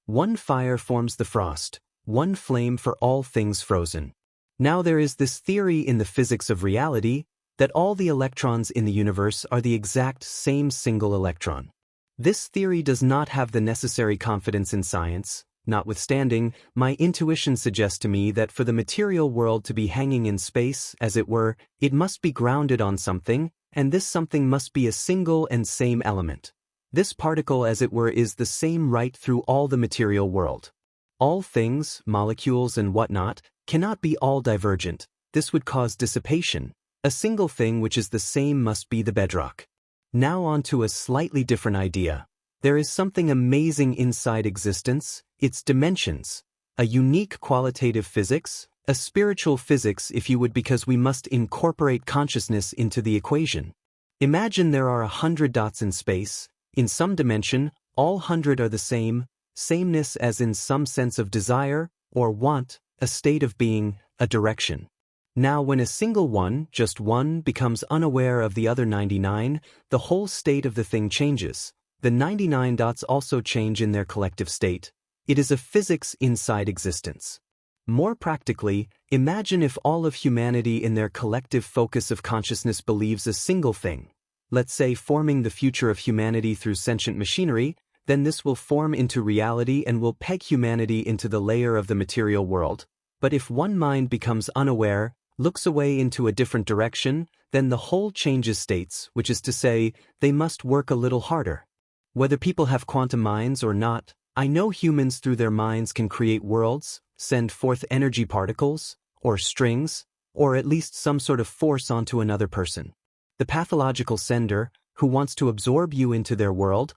One fire forms the frost, one flame for all things frozen. Now there is this theory in the physics of reality that all the electrons in the universe are the exact same single electron. This theory does not have the necessary confidence in science. Notwithstanding, my intuition suggests to me that for the material world to be hanging in space, as it were, it must be grounded on something, and this something must be a single and same element. This particle, as it were, is the same right through all the material world. All things, molecules and whatnot, cannot be all divergent. This would cause dissipation. A single thing which is the same must be the bedrock. Now on to a slightly different idea. There is something amazing inside existence, its dimensions. A unique qualitative physics, a spiritual physics if you would, because we must incorporate consciousness into the equation. Imagine there are 100 dots in space. In some dimension, all 100 are the same, sameness as in some sense of desire, or want, a state of being, a direction. Now when a single one, just one, becomes unaware of the other 99, the whole state of the thing changes. The 99 dots also change in their collective state. It is a physics inside existence. More practically, imagine if all of humanity in their collective focus of consciousness believes a single thing. Let's say forming the future of humanity through sentient machinery, then this will form into reality and will peg humanity into the layer of the material world. But if one mind becomes unaware, looks away into a different direction, then the whole changes states, which is to say, they must work a little harder. Whether people have quantum minds or not, I know humans through their minds can create worlds, send forth energy particles, or strings, or at least some sort of force onto another person. The pathological sender, who wants to absorb you into their world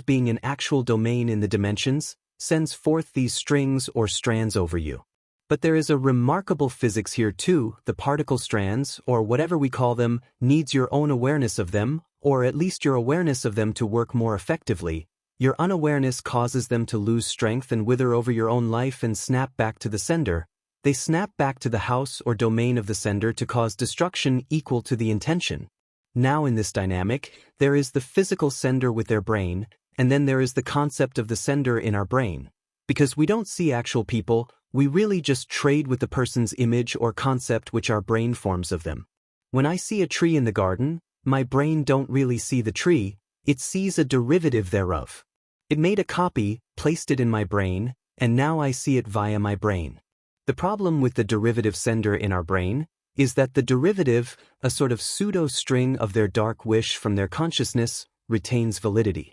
being an actual domain in the dimensions, sends forth these strings or strands over you. But there is a remarkable physics here too. The particle strands, or whatever we call them, needs your own awareness of them, or at least your awareness of them to work more effectively. Your unawareness causes them to lose strength and wither over your own life and snap back to the sender. They snap back to the house or domain of the sender to cause destruction equal to the intention. Now in this dynamic, there is the physical sender with their brain, and then there is the concept of the sender in our brain. Because we don't see actual people, we really just trade with the person's image or concept which our brain forms of them. When I see a tree in the garden, my brain don't really see the tree, it sees a derivative thereof. It made a copy, placed it in my brain, and now I see it via my brain. The problem with the derivative sender in our brain is that the derivative, a sort of pseudo-string of their dark wish from their consciousness, retains validity.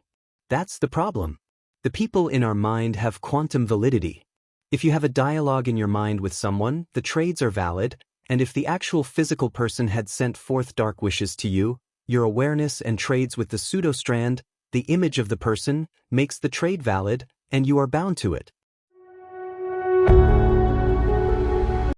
That's the problem. The people in our mind have quantum validity. If you have a dialogue in your mind with someone, the trades are valid, and if the actual physical person had sent forth dark wishes to you, your awareness and trades with the pseudo-strand, the image of the person, makes the trade valid, and you are bound to it.